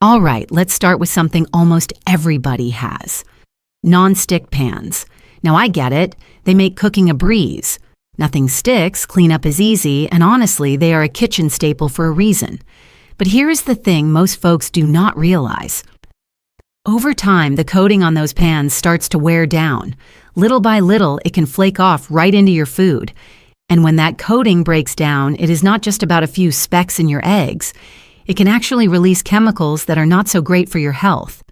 All right, let's start with something almost everybody has. Non-stick pans. Now I get it, they make cooking a breeze. Nothing sticks, cleanup is easy, and honestly, they are a kitchen staple for a reason. But here is the thing most folks do not realize. Over time, the coating on those pans starts to wear down. Little by little, it can flake off right into your food. And when that coating breaks down, it is not just about a few specks in your eggs. It can actually release chemicals that are not so great for your health.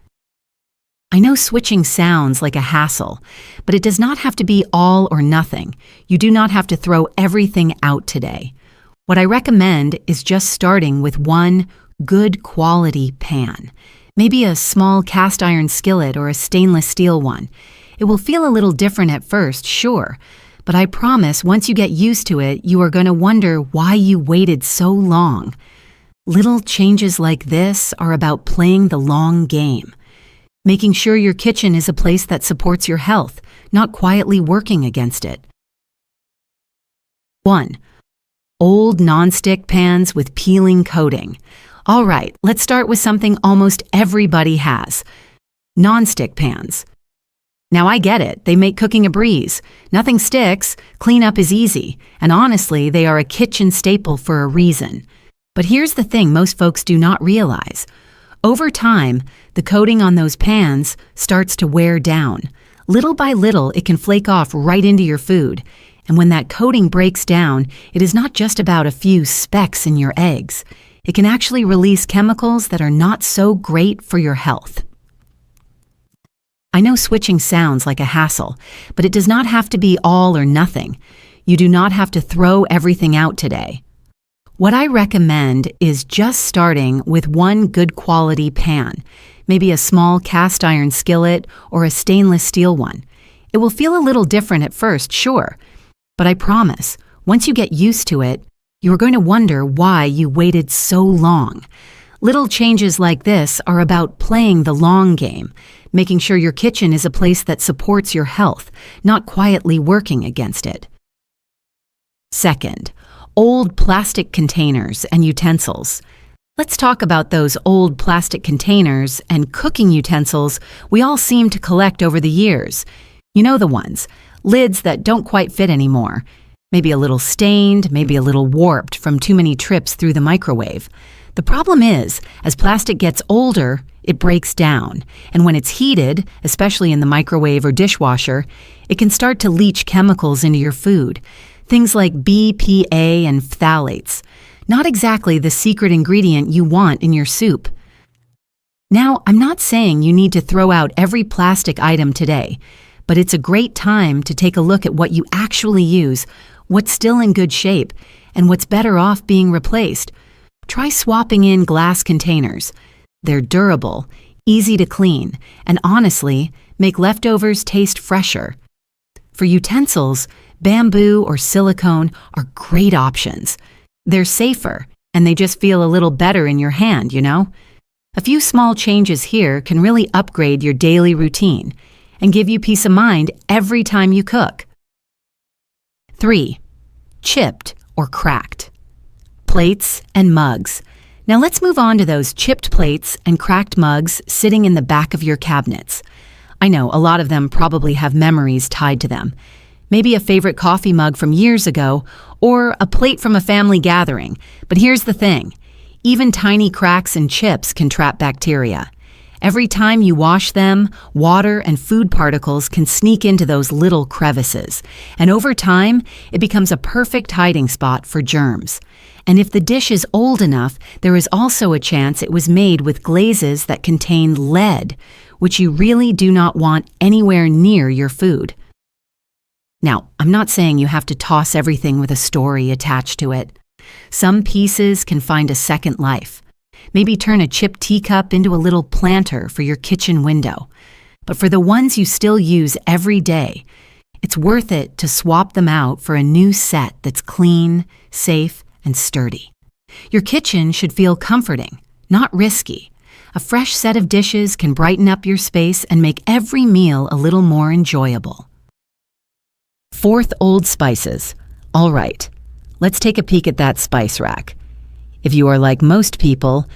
I know switching sounds like a hassle, but it does not have to be all or nothing. You do not have to throw everything out today. What I recommend is just starting with one good quality pan. Maybe a small cast iron skillet or a stainless steel one. It will feel a little different at first, sure, but I promise once you get used to it, you are going to wonder why you waited so long. Little changes like this are about playing the long game. Making sure your kitchen is a place that supports your health, not quietly working against it. 1. Old non-stick pans with peeling coating. All right, let's start with something almost everybody has. Non-stick pans. Now I get it, they make cooking a breeze. Nothing sticks, cleanup is easy, and honestly, they are a kitchen staple for a reason. But here's the thing most folks do not realize. Over time, the coating on those pans starts to wear down. Little by little, it can flake off right into your food. And when that coating breaks down, it is not just about a few specks in your eggs. It can actually release chemicals that are not so great for your health. I know switching sounds like a hassle, but it does not have to be all or nothing. You do not have to throw everything out today. What I recommend is just starting with one good quality pan, maybe a small cast iron skillet or a stainless steel one. It will feel a little different at first, sure, but I promise, once you get used to it, you are going to wonder why you waited so long. Little changes like this are about playing the long game, making sure your kitchen is a place that supports your health, not quietly working against it. 2. Old plastic containers and utensils. Let's talk about those old plastic containers and cooking utensils we all seem to collect over the years. You know the ones, lids that don't quite fit anymore. Maybe a little stained, maybe a little warped from too many trips through the microwave. The problem is, as plastic gets older, it breaks down. And when it's heated, especially in the microwave or dishwasher, it can start to leach chemicals into your food. Things like BPA and phthalates. Not exactly the secret ingredient you want in your soup. Now, I'm not saying you need to throw out every plastic item today, but it's a great time to take a look at what you actually use, what's still in good shape, and what's better off being replaced. Try swapping in glass containers. They're durable, easy to clean, and honestly, make leftovers taste fresher. For utensils, bamboo or silicone are great options. They're safer, and they just feel a little better in your hand, you know? A few small changes here can really upgrade your daily routine and give you peace of mind every time you cook. 3. Chipped or cracked. Plates and mugs. Now let's move on to those chipped plates and cracked mugs sitting in the back of your cabinets. I know a lot of them probably have memories tied to them. Maybe a favorite coffee mug from years ago, or a plate from a family gathering. But here's the thing, even tiny cracks and chips can trap bacteria. Every time you wash them, water and food particles can sneak into those little crevices. And over time, it becomes a perfect hiding spot for germs. And if the dish is old enough, there is also a chance it was made with glazes that contain lead, which you really do not want anywhere near your food. Now, I'm not saying you have to toss everything with a story attached to it. Some pieces can find a second life. Maybe turn a chipped teacup into a little planter for your kitchen window. But for the ones you still use every day, it's worth it to swap them out for a new set that's clean, safe, and sturdy. Your kitchen should feel comforting, not risky. A fresh set of dishes can brighten up your space and make every meal a little more enjoyable. 4. Old spices. All right, let's take a peek at that spice rack. If you are like most people,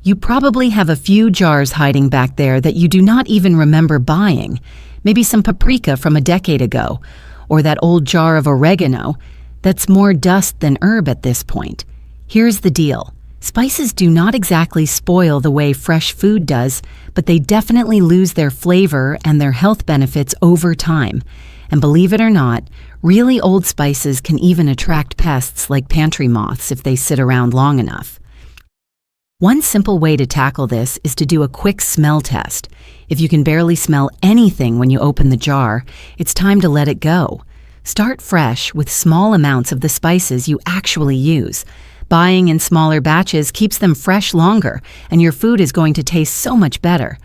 You probably have a few jars hiding back there that you do not even remember buying. Maybe some paprika from a decade ago, or that old jar of oregano that's more dust than herb at this point. Here's the deal. Spices do not exactly spoil the way fresh food does, but they definitely lose their flavor and their health benefits over time. And believe it or not, really old spices can even attract pests like pantry moths if they sit around long enough. One simple way to tackle this is to do a quick smell test. If you can barely smell anything when you open the jar, it's time to let it go. Start fresh with small amounts of the spices you actually use. Buying in smaller batches keeps them fresh longer, and your food is going to taste so much better.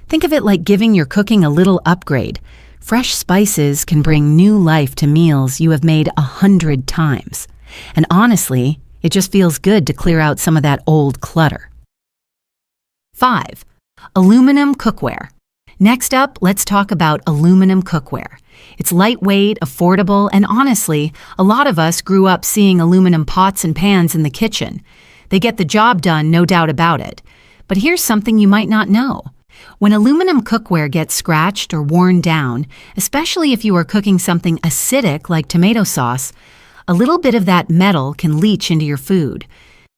Think of it like giving your cooking a little upgrade. Fresh spices can bring new life to meals you have made 100 times. And honestly, it just feels good to clear out some of that old clutter. 5. Aluminum cookware. Next up, let's talk about aluminum cookware. It's lightweight, affordable, and honestly, a lot of us grew up seeing aluminum pots and pans in the kitchen. They get the job done, no doubt about it. But here's something you might not know. When aluminum cookware gets scratched or worn down, especially if you are cooking something acidic like tomato sauce, a little bit of that metal can leach into your food.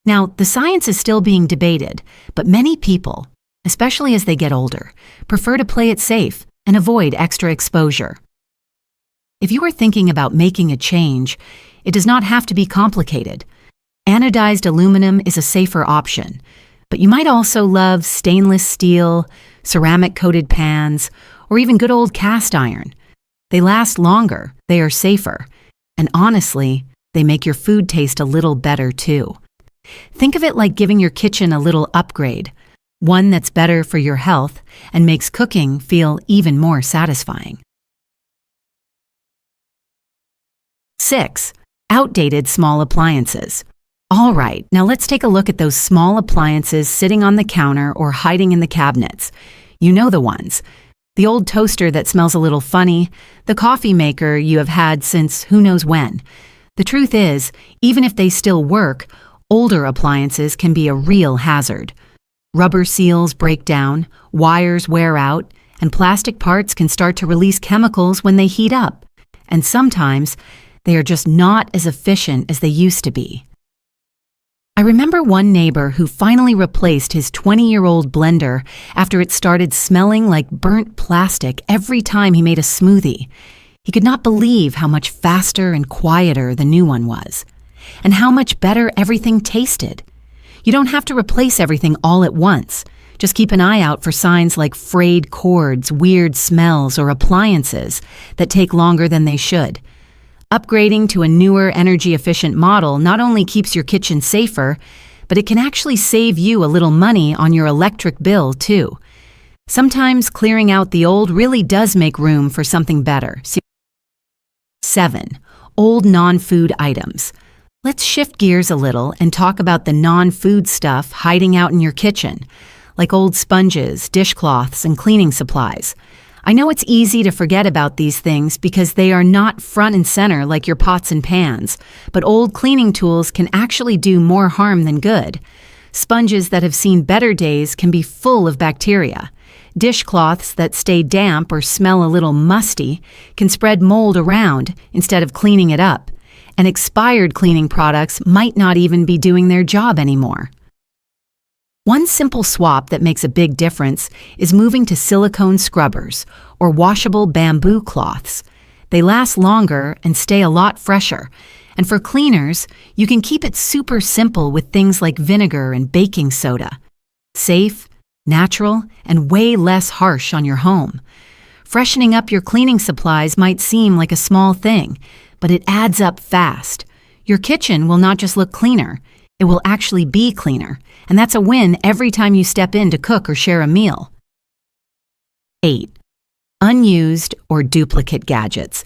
Now, the science is still being debated, but many people, especially as they get older, prefer to play it safe and avoid extra exposure. If you are thinking about making a change, it does not have to be complicated. Anodized aluminum is a safer option, but you might also love stainless steel, ceramic-coated pans, or even good old cast iron. They last longer, they are safer, and honestly, they make your food taste a little better too. Think of it like giving your kitchen a little upgrade, one that's better for your health and makes cooking feel even more satisfying. 6. Outdated small appliances. All right, now let's take a look at those small appliances sitting on the counter or hiding in the cabinets. You know the ones. The old toaster that smells a little funny, the coffee maker you have had since who knows when. The truth is, even if they still work, older appliances can be a real hazard. Rubber seals break down, wires wear out, and plastic parts can start to release chemicals when they heat up. And sometimes, they are just not as efficient as they used to be. I remember one neighbor who finally replaced his 20-year-old blender after it started smelling like burnt plastic every time he made a smoothie. He could not believe how much faster and quieter the new one was, and how much better everything tasted. You don't have to replace everything all at once. Just keep an eye out for signs like frayed cords, weird smells, or appliances that take longer than they should. Upgrading to a newer, energy-efficient model not only keeps your kitchen safer, but it can actually save you a little money on your electric bill, too. Sometimes clearing out the old really does make room for something better. 7. Old non-food items. Let's shift gears a little and talk about the non-food stuff hiding out in your kitchen, like old sponges, dishcloths, and cleaning supplies. I know it's easy to forget about these things because they are not front and center like your pots and pans, but old cleaning tools can actually do more harm than good. Sponges that have seen better days can be full of bacteria. Dishcloths that stay damp or smell a little musty can spread mold around instead of cleaning it up, and expired cleaning products might not even be doing their job anymore. One simple swap that makes a big difference is moving to silicone scrubbers or washable bamboo cloths. They last longer and stay a lot fresher. And for cleaners, you can keep it super simple with things like vinegar and baking soda. Safe, natural, and way less harsh on your home. Freshening up your cleaning supplies might seem like a small thing, but it adds up fast. Your kitchen will not just look cleaner, it will actually be cleaner, and that's a win every time you step in to cook or share a meal. 8. Unused or duplicate gadgets.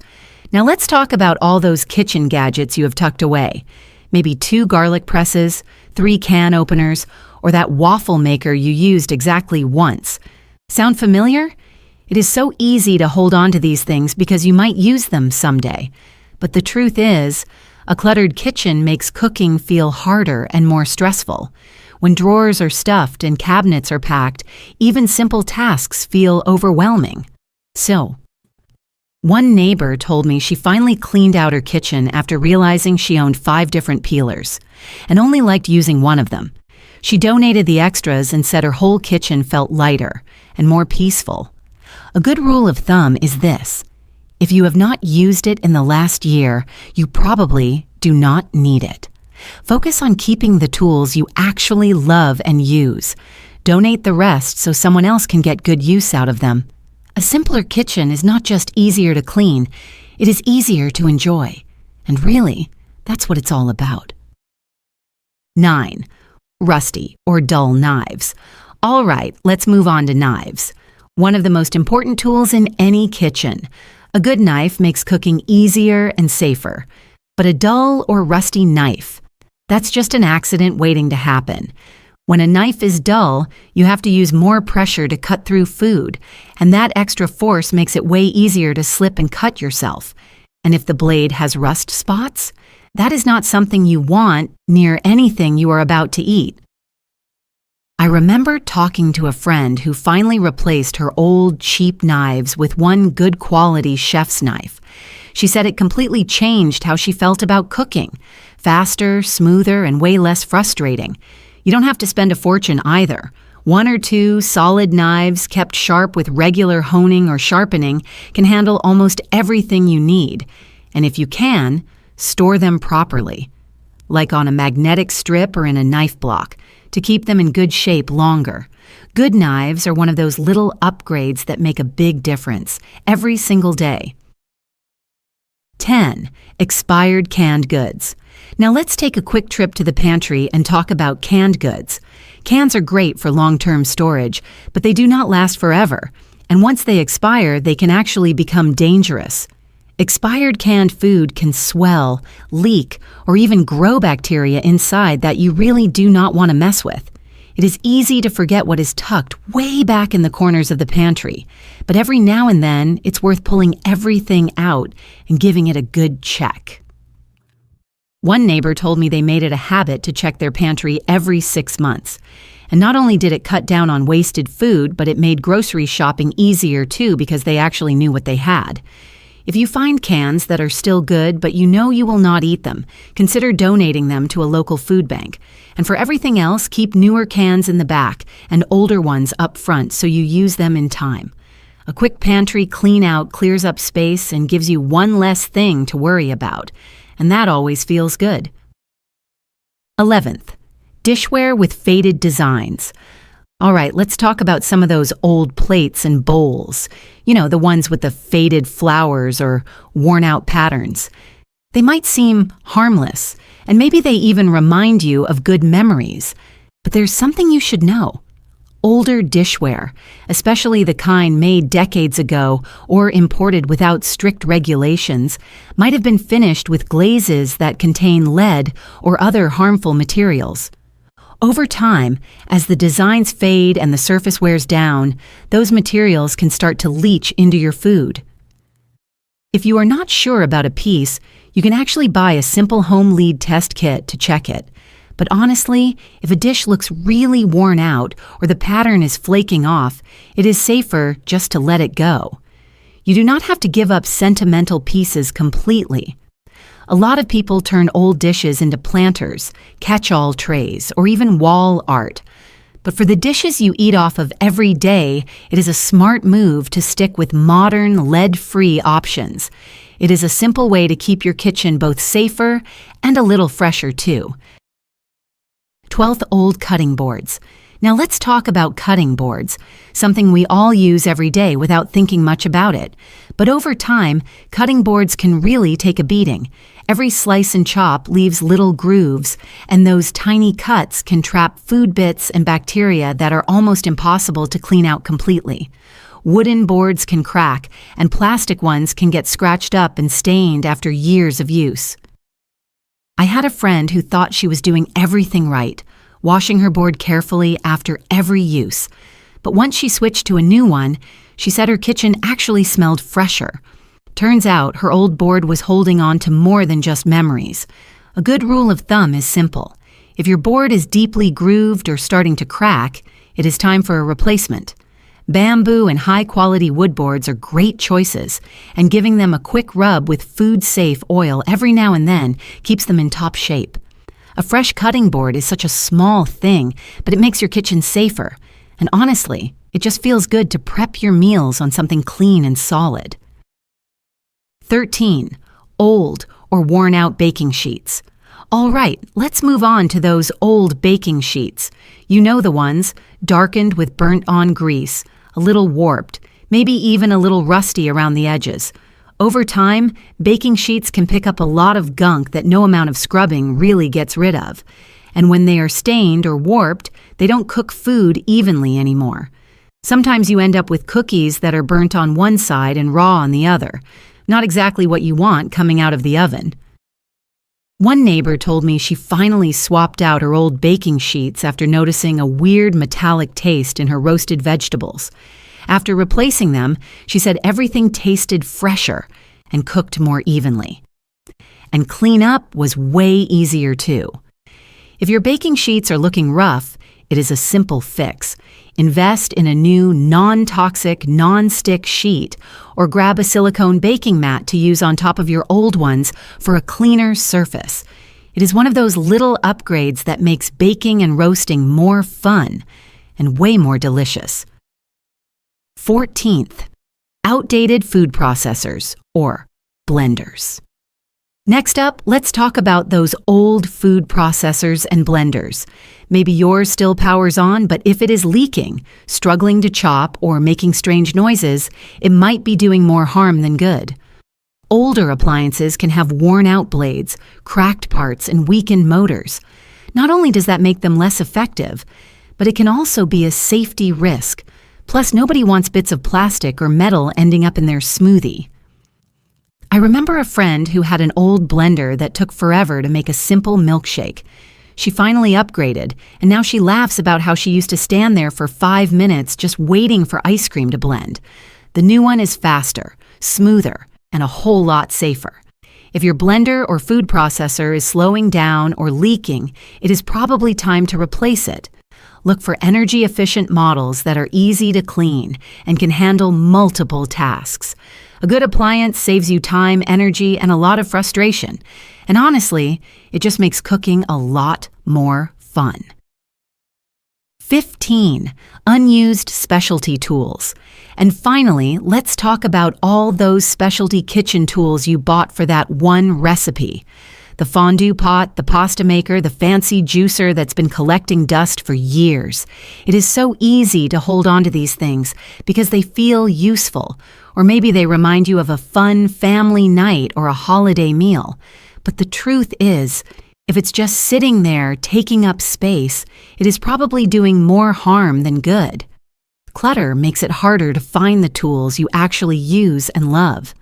Now let's talk about all those kitchen gadgets you have tucked away. Maybe 2 garlic presses, 3 can openers, or that waffle maker you used exactly once. Sound familiar? It is so easy to hold on to these things because you might use them someday. But the truth is, a cluttered kitchen makes cooking feel harder and more stressful. When drawers are stuffed and cabinets are packed, even simple tasks feel overwhelming. So, one neighbor told me she finally cleaned out her kitchen after realizing she owned 5 different peelers and only liked using one of them. She donated the extras and said her whole kitchen felt lighter and more peaceful. A good rule of thumb is this: if you have not used it in the last year, you probably do not need it. Focus on keeping the tools you actually love and use. Donate the rest so someone else can get good use out of them. A simpler kitchen is not just easier to clean, it is easier to enjoy. And really, that's what it's all about. 9. Rusty or dull knives. All right, let's move on to knives. One of the most important tools in any kitchen. A good knife makes cooking easier and safer. But a dull or rusty knife, that's just an accident waiting to happen. When a knife is dull, you have to use more pressure to cut through food, and that extra force makes it way easier to slip and cut yourself. And if the blade has rust spots, that is not something you want near anything you are about to eat. I remember talking to a friend who finally replaced her old, cheap knives with one good quality chef's knife. She said it completely changed how she felt about cooking. Faster, smoother, and way less frustrating. You don't have to spend a fortune either. 1 or 2 solid knives kept sharp with regular honing or sharpening can handle almost everything you need. And if you can, store them properly, like on a magnetic strip or in a knife block, to keep them in good shape longer. Good knives are one of those little upgrades that make a big difference every single day. 10. Expired canned goods. Now let's take a quick trip to the pantry and talk about canned goods. Cans are great for long-term storage, but they do not last forever. And once they expire, they can actually become dangerous. Expired canned food can swell, leak, or even grow bacteria inside that you really do not want to mess with. It is easy to forget what is tucked way back in the corners of the pantry, but every now and then it's worth pulling everything out and giving it a good check. One neighbor told me they made it a habit to check their pantry every 6 months. And not only did it cut down on wasted food, but it made grocery shopping easier too because they actually knew what they had. If you find cans that are still good but you know you will not eat them, consider donating them to a local food bank. And for everything else, keep newer cans in the back and older ones up front so you use them in time. A quick pantry clean out clears up space and gives you one less thing to worry about. And that always feels good. 11th, dishware with faded designs. All right, let's talk about some of those old plates and bowls. You know, the ones with the faded flowers or worn-out patterns. They might seem harmless, and maybe they even remind you of good memories. But there's something you should know. Older dishware, especially the kind made decades ago or imported without strict regulations, might have been finished with glazes that contain lead or other harmful materials. Over time, as the designs fade and the surface wears down, those materials can start to leach into your food. If you are not sure about a piece, you can actually buy a simple home lead test kit to check it. But honestly, if a dish looks really worn out or the pattern is flaking off, it is safer just to let it go. You do not have to give up sentimental pieces completely. A lot of people turn old dishes into planters, catch-all trays, or even wall art. But for the dishes you eat off of every day, it is a smart move to stick with modern, lead-free options. It is a simple way to keep your kitchen both safer and a little fresher too. 12th, old cutting boards. Now let's talk about cutting boards, something we all use every day without thinking much about it. But over time, cutting boards can really take a beating. Every slice and chop leaves little grooves, and those tiny cuts can trap food bits and bacteria that are almost impossible to clean out completely. Wooden boards can crack, and plastic ones can get scratched up and stained after years of use. I had a friend who thought she was doing everything right, washing her board carefully after every use. But once she switched to a new one, she said her kitchen actually smelled fresher. Turns out her old board was holding on to more than just memories. A good rule of thumb is simple. If your board is deeply grooved or starting to crack, it is time for a replacement. Bamboo and high-quality wood boards are great choices, and giving them a quick rub with food-safe oil every now and then keeps them in top shape. A fresh cutting board is such a small thing, but it makes your kitchen safer. And honestly, it just feels good to prep your meals on something clean and solid. 13. Old or worn-out baking sheets. All right, let's move on to those old baking sheets. You know the ones, darkened with burnt-on grease, a little warped, maybe even a little rusty around the edges. Over time, baking sheets can pick up a lot of gunk that no amount of scrubbing really gets rid of. And when they are stained or warped, they don't cook food evenly anymore. Sometimes you end up with cookies that are burnt on one side and raw on the other. Not exactly what you want coming out of the oven. One neighbor told me she finally swapped out her old baking sheets after noticing a weird metallic taste in her roasted vegetables. After replacing them, she said everything tasted fresher and cooked more evenly. And cleanup was way easier too. If your baking sheets are looking rough, it is a simple fix. Invest in a new non-toxic, non-stick sheet, or grab a silicone baking mat to use on top of your old ones for a cleaner surface. It is one of those little upgrades that makes baking and roasting more fun and way more delicious. 14th, outdated food processors or blenders. Next up, let's talk about those old food processors and blenders. Maybe yours still powers on, but if it is leaking, struggling to chop, or making strange noises, it might be doing more harm than good. Older appliances can have worn-out blades, cracked parts, and weakened motors. Not only does that make them less effective, but it can also be a safety risk. Plus, nobody wants bits of plastic or metal ending up in their smoothie. I remember a friend who had an old blender that took forever to make a simple milkshake. She finally upgraded, and now she laughs about how she used to stand there for 5 minutes just waiting for ice cream to blend. The new one is faster, smoother, and a whole lot safer. If your blender or food processor is slowing down or leaking, it is probably time to replace it. Look for energy-efficient models that are easy to clean and can handle multiple tasks. A good appliance saves you time, energy, and a lot of frustration. And honestly, it just makes cooking a lot more fun. 15. Unused specialty tools. And finally, let's talk about all those specialty kitchen tools you bought for that one recipe. The fondue pot, the pasta maker, the fancy juicer that's been collecting dust for years. It is so easy to hold on to these things because they feel useful, or maybe they remind you of a fun family night or a holiday meal. But the truth is, if it's just sitting there taking up space, it is probably doing more harm than good. Clutter makes it harder to find the tools you actually use and love.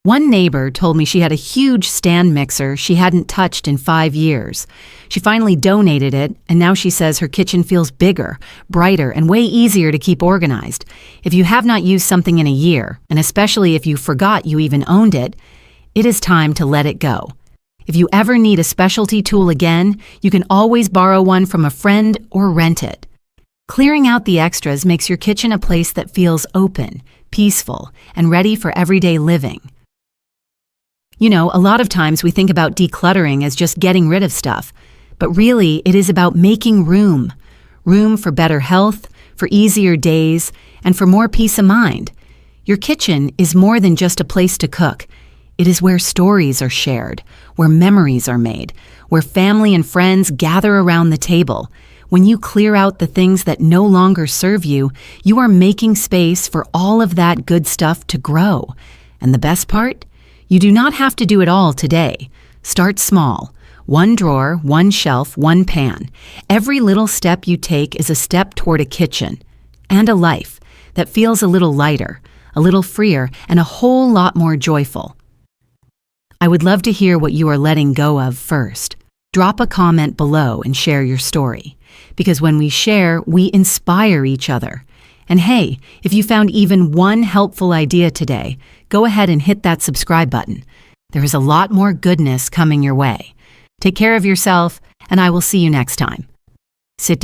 One neighbor told me she had a huge stand mixer she hadn't touched in 5 years. She finally donated it, and now she says her kitchen feels bigger, brighter, and way easier to keep organized. If you have not used something in a year, and especially if you forgot you even owned it, it is time to let it go. If you ever need a specialty tool again, you can always borrow one from a friend or rent it. Clearing out the extras makes your kitchen a place that feels open, peaceful, and ready for everyday living. You know, a lot of times we think about decluttering as just getting rid of stuff, but really it is about making room. Room for better health, for easier days, and for more peace of mind. Your kitchen is more than just a place to cook. It is where stories are shared, where memories are made, where family and friends gather around the table. When you clear out the things that no longer serve you, you are making space for all of that good stuff to grow. And the best part? You do not have to do it all today. Start small. 1 drawer, 1 shelf, 1 pan. Every little step you take is a step toward a kitchen and a life that feels a little lighter, a little freer, and a whole lot more joyful. I would love to hear what you are letting go of first. Drop a comment below and share your story. Because when we share, we inspire each other. And hey, if you found even one helpful idea today, go ahead and hit that subscribe button. There is a lot more goodness coming your way. Take care of yourself, and I will see you next time. Sit